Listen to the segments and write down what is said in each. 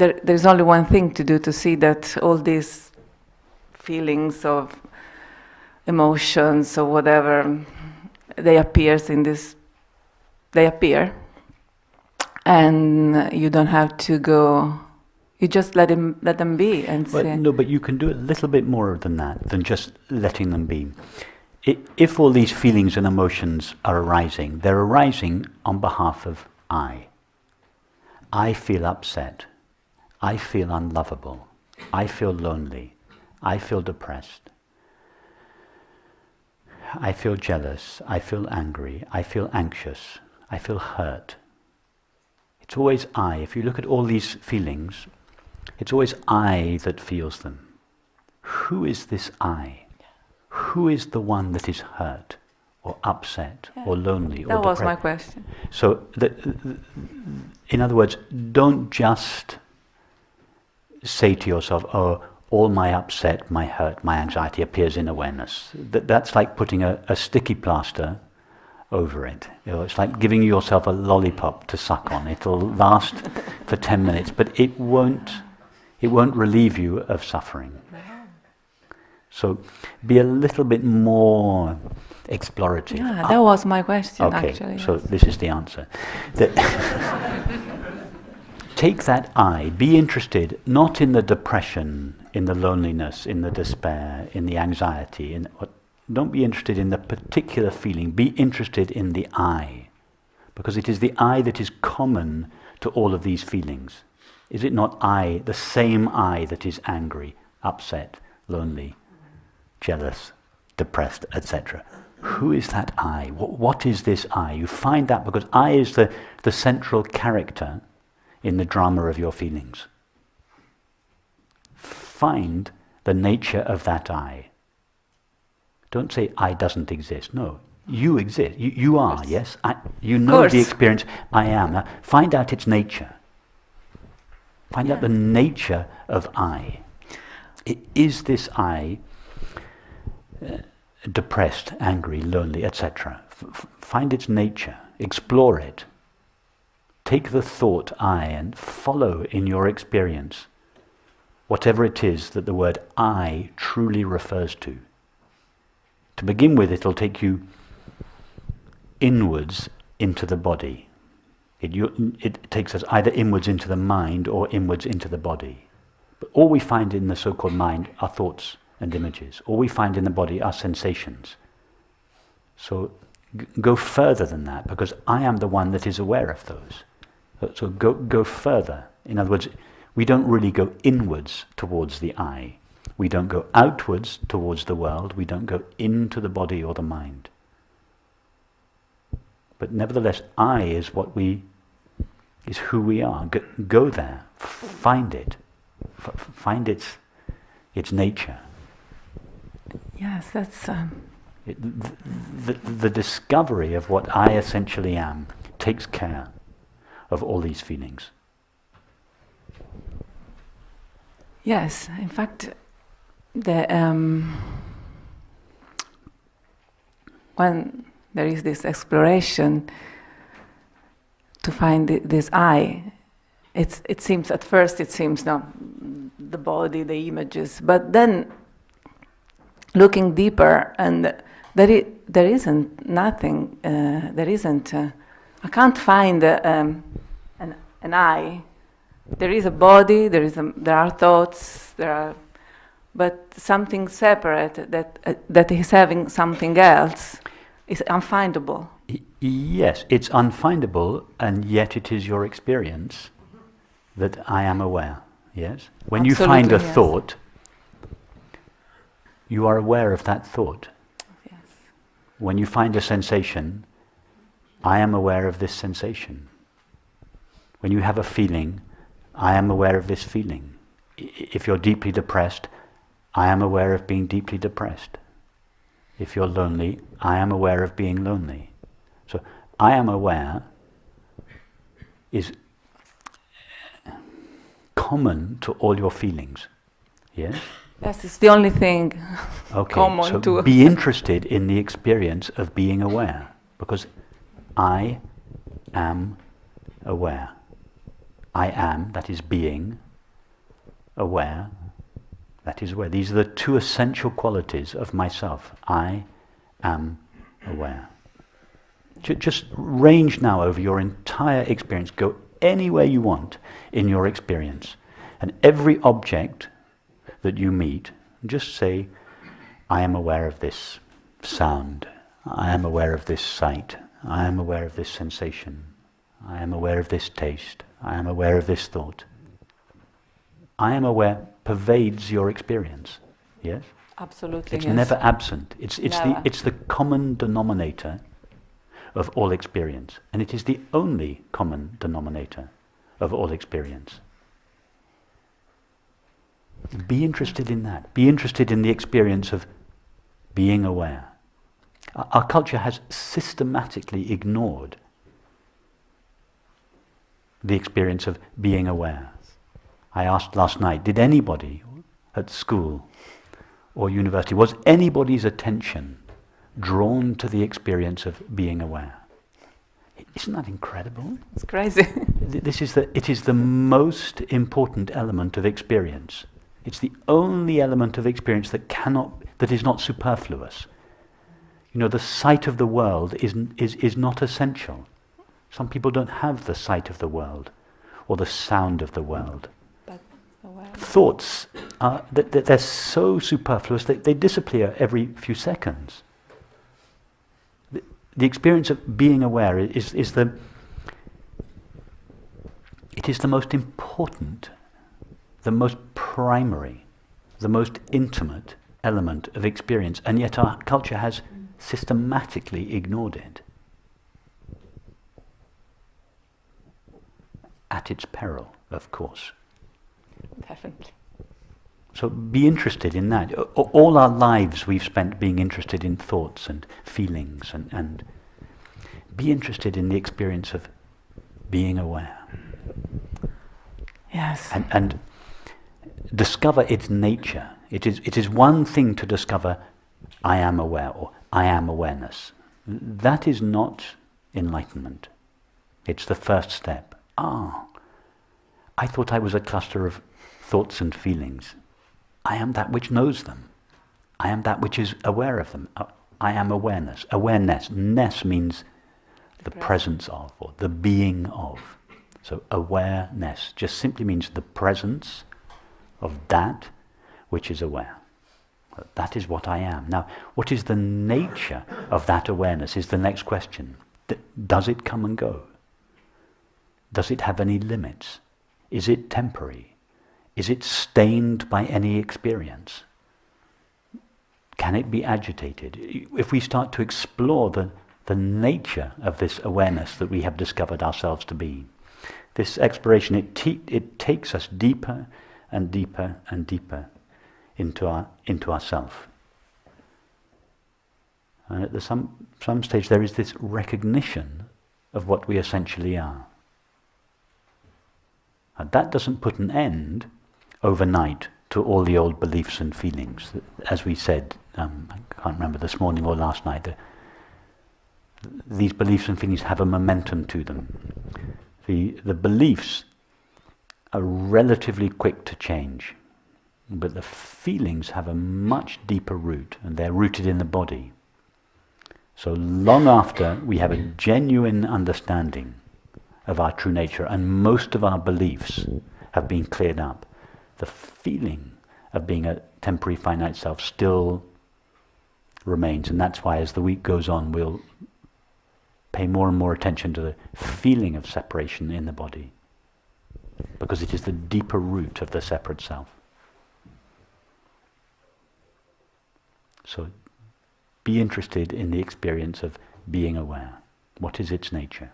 there's only one thing to do to see that all these feelings of emotions or whatever, they appear, and you don't have to go. You just let them be and say. No, but you can do a little bit more than that, than just letting them be. If all these feelings and emotions are arising, they're arising on behalf of I. I feel upset. I feel unlovable. I feel lonely. I feel depressed. I feel jealous. I feel angry. I feel anxious. I feel hurt. It's always I. If you look at all these feelings, it's always I that feels them. Who is this I? Who is the one that is hurt or upset or lonely or depressed? That was my question. So, in other words, don't just say to yourself, oh, all my upset, my hurt, my anxiety appears in awareness. That's like putting a sticky plaster over it. It's like giving yourself a lollipop to suck on. It'll last for 10 minutes, but it won't relieve you of suffering. So be a little bit more explorative. Yeah, that was my question, actually. Okay, so this is the answer. Take that I, be interested not in the depression, in the loneliness, in the despair, in the anxiety. Don't be interested in the particular feeling, be interested in the I. Because it is the I that is common to all of these feelings. Is it not I, the same I that is angry, upset, lonely, jealous, depressed, etc.? Who is that I? What is this I? You find that because I is the central character in the drama of your feelings. Find the nature of that I. Don't say I doesn't exist. No, you exist. You are, yes? You know the experience, I am. Now, find out its nature. Find out the nature of I. Is this I depressed, angry, lonely, etc.? Find its nature. Explore it. Take the thought I and follow in your experience whatever it is that the word I truly refers to. To begin with, it'll take you inwards into the body. It takes us either inwards into the mind or inwards into the body. But all we find in the so-called mind are thoughts and images. All we find in the body are sensations. So go further than that, because I am the one that is aware of those. So go further. In other words, we don't really go inwards towards the I. We don't go outwards towards the world. We don't go into the body or the mind. But nevertheless, I is who we are. Go there. Find it. Find its nature. Yes, that's... The discovery of what I essentially am takes care of all these feelings. Yes, in fact, when there is this exploration to find this I, it seems at first no, the body, the images, but then looking deeper, and there isn't nothing. There isn't. I can't find an I. There is a body. There are thoughts. But something separate that is having something else is unfindable. Yes, it's unfindable, and yet it is your experience that I am aware. Yes, when you find a thought, you are aware of that thought. Yes. When you find a sensation, I am aware of this sensation. When you have a feeling, I am aware of this feeling. If you're deeply depressed, I am aware of being deeply depressed. If you're lonely, I am aware of being lonely. So I am aware is common to all your feelings. Yes? Yes, it's the only thing common so to... be interested in the experience of being aware, because I am aware. I am, that is being, aware, that is aware. These are the two essential qualities of myself. I am aware. Just range now over your entire experience. Go anywhere you want in your experience. And every object that you meet, just say, I am aware of this sound. I am aware of this sight. I am aware of this sensation. I am aware of this taste. I am aware of this thought. I am aware pervades your experience. Yes? Absolutely. It's yes. never absent. It's Never. the common denominator of all experience. And it is the only common denominator of all experience. Be interested in that. Be interested in the experience of being aware. Our culture has systematically ignored the experience of being aware. I asked last night, did anybody at school or university, was anybody's attention drawn to the experience of being aware? Isn't that incredible? It's crazy. It is the most important element of experience. It's the only element of experience that is not superfluous. You know, the sight of the world is not essential. Some people don't have the sight of the world or the sound of the world. But awareness. Thoughts, they're so superfluous that they disappear every few seconds. The experience of being aware is the most important, the most primary, the most intimate element of experience, and yet our culture has systematically ignored it. At its peril, of course. Definitely. So be interested in that. All our lives we've spent being interested in thoughts and feelings, and be interested in the experience of being aware. Yes. And discover its nature. It is one thing to discover I am aware or I am awareness. That is not enlightenment. It's the first step. I thought I was a cluster of thoughts and feelings. I am that which knows them. I am that which is aware of them. I am awareness. Awareness. Ness means the presence of, or the being of. So awareness just simply means the presence of that which is aware. That is what I am. Now, what is the nature of that awareness is the next question. Does it come and go? Does it have any limits? Is it temporary? Is it stained by any experience? Can it be agitated? If we start to explore the nature of this awareness that we have discovered ourselves to be, this exploration, it takes us deeper and deeper and deeper into ourself. And at some stage there is this recognition of what we essentially are. And that doesn't put an end overnight to all the old beliefs and feelings. As we said, I can't remember this morning or last night, these beliefs and feelings have a momentum to them. The beliefs are relatively quick to change, but the feelings have a much deeper root, and they're rooted in the body. So long after we have a genuine understanding of our true nature, and most of our beliefs have been cleared up, the feeling of being a temporary finite self still remains. And that's why as the week goes on, we'll pay more and more attention to the feeling of separation in the body, because it is the deeper root of the separate self. So be interested in the experience of being aware. What is its nature?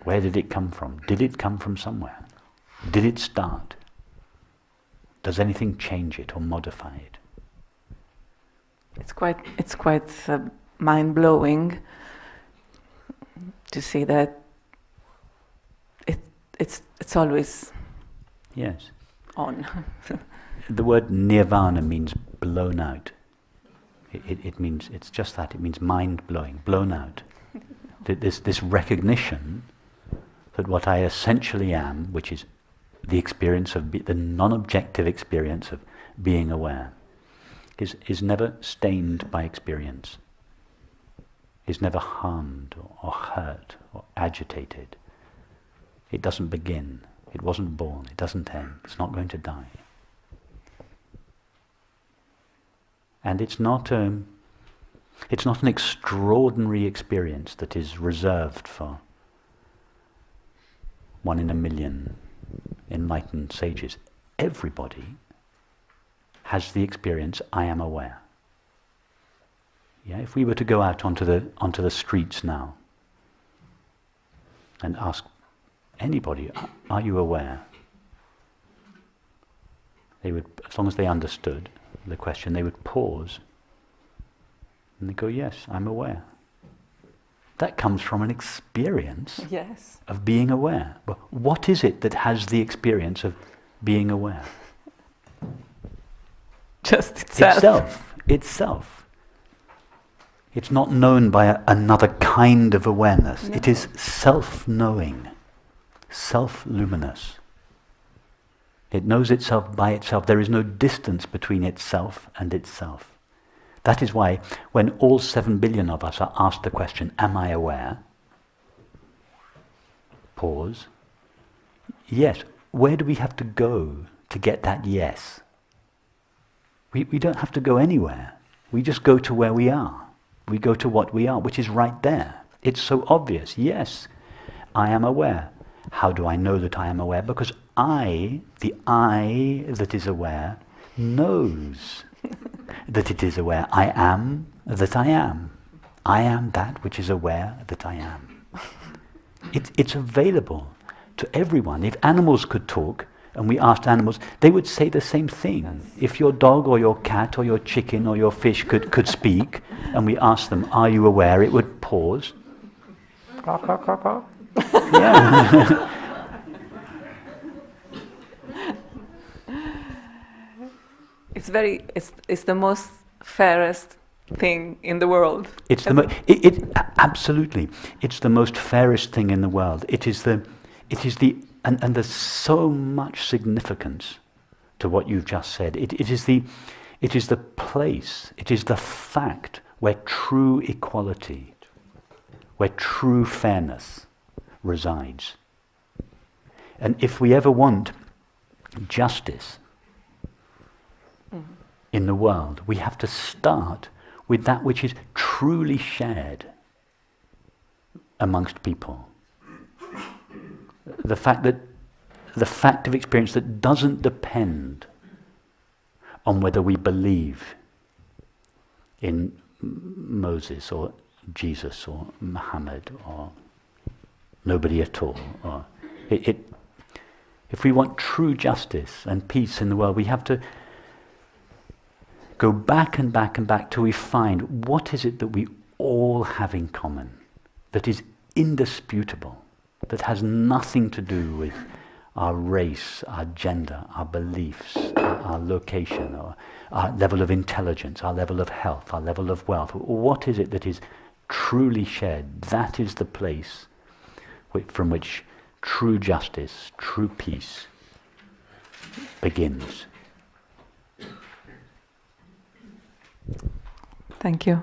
Where did it come from? Did it come from somewhere? Did it start? Does anything change it or modify it? It's quite mind-blowing to see that it's always Yes. on. The word nirvana means blown out. It means, it's just that, it means mind-blowing, blown out. This recognition that what I essentially am, which is the experience of the non-objective experience of being aware is never stained by experience, is never harmed or hurt or agitated. It doesn't begin, it wasn't born, it doesn't end, it's not going to die. And it's not an extraordinary experience that is reserved for 1 in a million enlightened sages. Everybody has the experience, I am aware. Yeah, if we were to go out onto the streets now and ask anybody, are you aware? They would, as long as they understood the question, they would pause and they go, yes, I'm aware. That comes from an experience Yes. of being aware. But what is it that has the experience of being aware? Just itself. Itself. It's not known by another kind of awareness. No. It is self-knowing, self-luminous. It knows itself by itself. There is no distance between itself and itself. That is why when all 7 billion of us are asked the question, am I aware? Pause. Yes. Where do we have to go to get that yes? We don't have to go anywhere. We just go to where we are. We go to what we are, which is right there. It's so obvious. Yes, I am aware. How do I know that I am aware? Because I, the I that is aware, knows that it is aware. I am that I am. I am that which is aware that I am. It's available to everyone. If animals could talk, and we asked animals, they would say the same thing. Yes. If your dog or your cat or your chicken or your fish could speak, and we asked them, are you aware? It would pause. Yeah. It's the most fairest thing in the world. It's absolutely. It's the most fairest thing in the world. And there's so much significance to what you've just said. It is the place, it is the fact where true equality, where true fairness resides. And if we ever want justice in the world, we have to start with that which is truly shared amongst people. The fact of experience that doesn't depend on whether we believe in Moses or Jesus or Muhammad or nobody at all. Or if we want true justice and peace in the world, we have to go back and back and back till we find what is it that we all have in common that is indisputable, that has nothing to do with our race, our gender, our beliefs, our location, or our level of intelligence, our level of health, our level of wealth. What is it that is truly shared? That is the place from which true justice, true peace begins. Thank you.